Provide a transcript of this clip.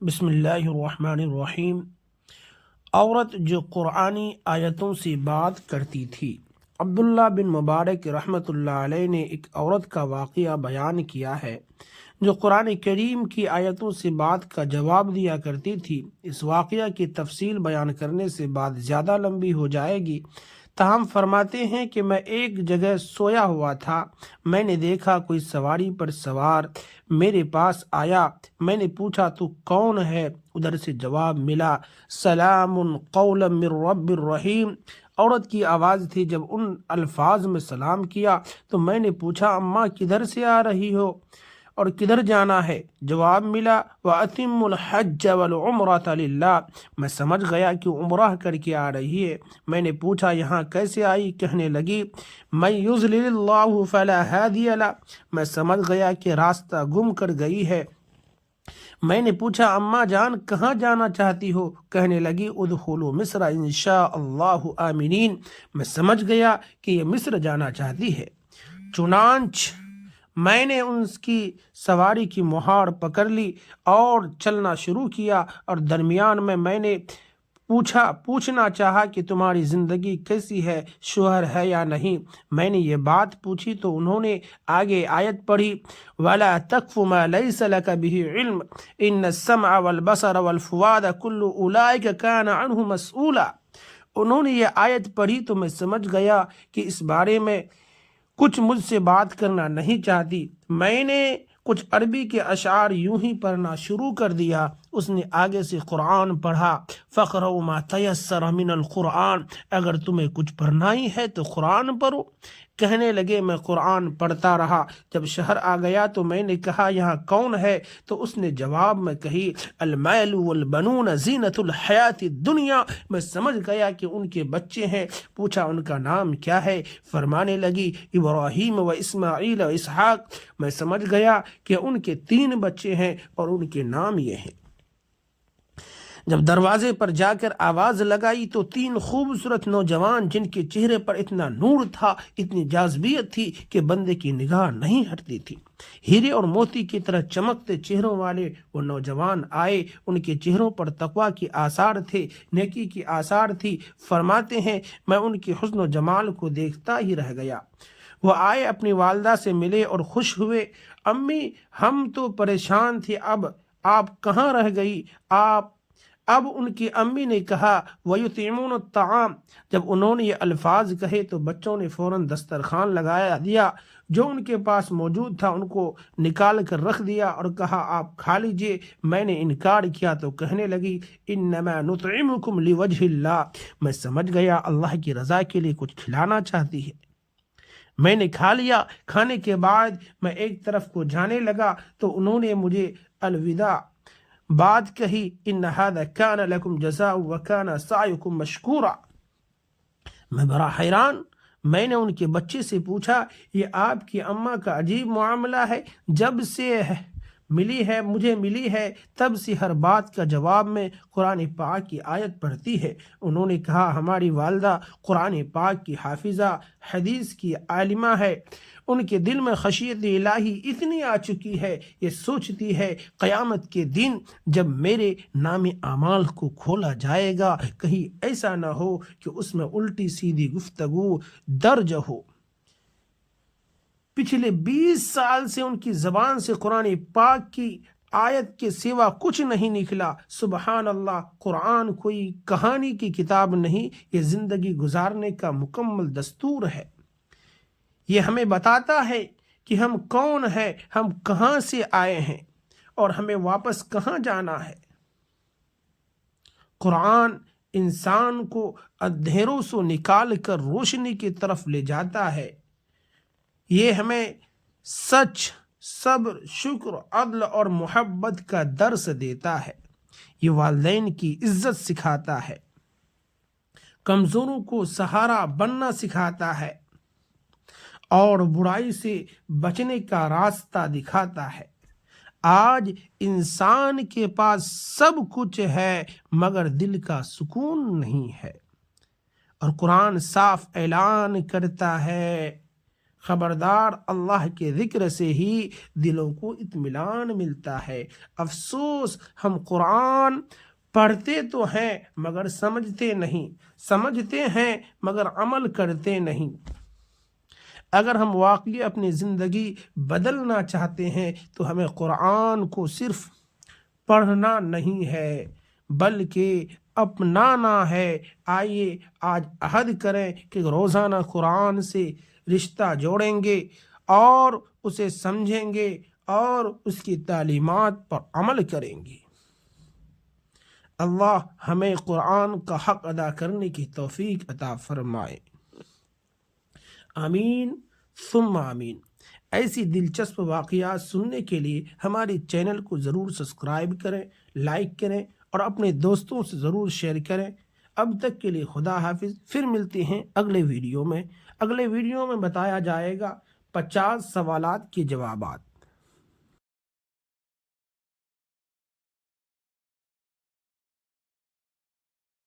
بسم اللہ الرحمن الرحیم۔ عورت جو قرآنی آیتوں سے بات کرتی تھی۔ عبداللہ بن مبارک رحمۃ اللہ علیہ نے ایک عورت کا واقعہ بیان کیا ہے جو قرآن کریم کی آیتوں سے بات کا جواب دیا کرتی تھی۔ اس واقعہ کی تفصیل بیان کرنے سے بات زیادہ لمبی ہو جائے گی، تاہم فرماتے ہیں کہ میں ایک جگہ سویا ہوا تھا، میں نے دیکھا کوئی سواری پر سوار میرے پاس آیا، میں نے پوچھا تو کون ہے؟ ادھر سے جواب ملا سلام قولا من رب الرحیم۔ عورت کی آواز تھی۔ جب ان الفاظ میں سلام کیا تو میں نے پوچھا اماں کدھر سے آ رہی ہو اور کدھر جانا ہے؟ جواب ملا وَأَتِمُّ الْحَجَّ وَالْعُمْرَةَ لِلَّهِ۔ میں سمجھ گیا کہ عمرہ کر کے آ رہی ہے۔ میں نے پوچھا یہاں کیسے آئی؟ کہنے لگی مَن يُضْلِلِ اللَّهُ فَلَا هَادِيَ لَهُ۔ میں سمجھ گیا کہ راستہ گم کر گئی ہے۔ میں نے پوچھا اماں جان کہاں جانا چاہتی ہو؟ کہنے لگی ادخلوا مصر انشاء اللہ آمنین۔ میں سمجھ گیا کہ یہ مصر جانا چاہتی ہے۔ چنانچہ میں نے ان کی سواری کی مہار پکڑ لی اور چلنا شروع کیا، اور درمیان میں نے پوچھنا چاہا کہ تمہاری زندگی کیسی ہے، شوہر ہے یا نہیں؟ میں نے یہ بات پوچھی تو انہوں نے آگے آیت پڑھی وَلَا تَقْفُ مَا لَيْسَ لَكَ بِهِ عِلْمٌ إِنَّ السَّمْعَ وَالْبَصَرَ وَالْفُؤَادَ كُلُّ أُولَئِكَ كَانَ عَنْهُ مَسْئُولًا۔ انہوں نے یہ آیت پڑھی تو میں سمجھ گیا کہ اس بارے میں کچھ مجھ سے بات کرنا نہیں چاہتی۔ میں نے کچھ عربی کے اشعار یوں ہی پڑھنا شروع کر دیا۔ اس نے آگے سے قرآن پڑھا فَقْرَؤْا مَا تَيَسَّرَ مِنَ الْقُرْآنِ۔ اگر تمہیں کچھ پڑھنا ہی ہے تو قرآن پڑھو۔ کہنے لگے میں قرآن پڑھتا رہا۔ جب شہر آ گیا تو میں نے کہا یہاں کون ہے؟ تو اس نے جواب میں کہی المال والبنون زینت الحیات الدنیا۔ میں سمجھ گیا کہ ان کے بچے ہیں۔ پوچھا ان کا نام کیا ہے؟ فرمانے لگی ابراہیم و اسماعیل و اسحاق۔ میں سمجھ گیا کہ ان کے 3 بچے ہیں اور ان کے نام یہ ہیں۔ جب دروازے پر جا کر آواز لگائی تو 3 خوبصورت نوجوان جن کے چہرے پر اتنا نور تھا، اتنی جاذبیت تھی کہ بندے کی نگاہ نہیں ہٹتی تھی، ہیرے اور موتی کی طرح چمکتے چہروں والے وہ نوجوان آئے۔ ان کے چہروں پر تقویٰ کی آثار تھے، نیکی کی آثار تھی۔ فرماتے ہیں میں ان کے حسن و جمال کو دیکھتا ہی رہ گیا۔ وہ آئے، اپنی والدہ سے ملے اور خوش ہوئے۔ امی ہم تو پریشان تھے، اب آپ کہاں رہ گئی؟ اب ان کی امی نے کہا وَيُطْعِمُونَ الطَّعَامَ۔ جب انہوں نے یہ الفاظ کہے تو بچوں نے فوراً دسترخوان لگایا دیا، جو ان کے پاس موجود تھا ان کو نکال کر رکھ دیا اور کہا آپ کھا لیجئے۔ میں نے انکار کیا تو کہنے لگی انما نطعمکم لوجہ اللہ۔ میں سمجھ گیا اللہ کی رضا کے لیے کچھ کھلانا چاہتی ہے۔ میں نے کھا لیا۔ کھانے کے بعد میں ایک طرف کو جانے لگا تو انہوں نے مجھے الوداع بات کہی ان هذا كان لكم جزاء وكان سعيكم مشكورا۔ میں بڑا حیران۔ میں نے ان کے بچے سے پوچھا یہ آپ کی اماں کا عجیب معاملہ ہے، جب سے مجھے ملی ہے تب سے ہر بات کا جواب میں قرآن پاک کی آیت پڑھتی ہے۔ انہوں نے کہا ہماری والدہ قرآن پاک کی حافظہ، حدیث کی عالمہ ہے، ان کے دل میں خشیت الہی اتنی آ چکی ہے، یہ سوچتی ہے قیامت کے دن جب میرے نام اعمال کو کھولا جائے گا کہیں ایسا نہ ہو کہ اس میں الٹی سیدھی گفتگو درج ہو۔ پچھلے 20 سال سے ان کی زبان سے قرآن پاک کی آیت کے سوا کچھ نہیں نکلا۔ سبحان اللہ، قرآن کوئی کہانی کی کتاب نہیں، یہ زندگی گزارنے کا مکمل دستور ہے۔ یہ ہمیں بتاتا ہے کہ ہم کون ہیں، ہم کہاں سے آئے ہیں اور ہمیں واپس کہاں جانا ہے۔ قرآن انسان کو اندھیروں سے نکال کر روشنی کی طرف لے جاتا ہے۔ یہ ہمیں سچ، صبر، شکر، عدل اور محبت کا درس دیتا ہے۔ یہ والدین کی عزت سکھاتا ہے، کمزوروں کو سہارا بننا سکھاتا ہے اور برائی سے بچنے کا راستہ دکھاتا ہے۔ آج انسان کے پاس سب کچھ ہے مگر دل کا سکون نہیں ہے، اور قرآن صاف اعلان کرتا ہے خبردار اللہ کے ذکر سے ہی دلوں کو اطمینان ملتا ہے۔ افسوس ہم قرآن پڑھتے تو ہیں مگر سمجھتے نہیں، سمجھتے ہیں مگر عمل کرتے نہیں۔ اگر ہم واقعی اپنی زندگی بدلنا چاہتے ہیں تو ہمیں قرآن کو صرف پڑھنا نہیں ہے بلکہ اپنانا ہے۔ آئیے آج عہد کریں کہ روزانہ قرآن سے رشتہ جوڑیں گے اور اسے سمجھیں گے اور اس کی تعلیمات پر عمل کریں گے۔ اللہ ہمیں قرآن کا حق ادا کرنے کی توفیق عطا فرمائے، آمین ثم آمین۔ ایسی دلچسپ واقعات سننے کے لیے ہمارے چینل کو ضرور سبسکرائب کریں، لائک کریں اور اپنے دوستوں سے ضرور شیئر کریں۔ اب تک کے لیے خدا حافظ، پھر ملتے ہیں اگلے ویڈیو میں۔ اگلے ویڈیو میں بتایا جائے گا 50 سوالات کے جوابات۔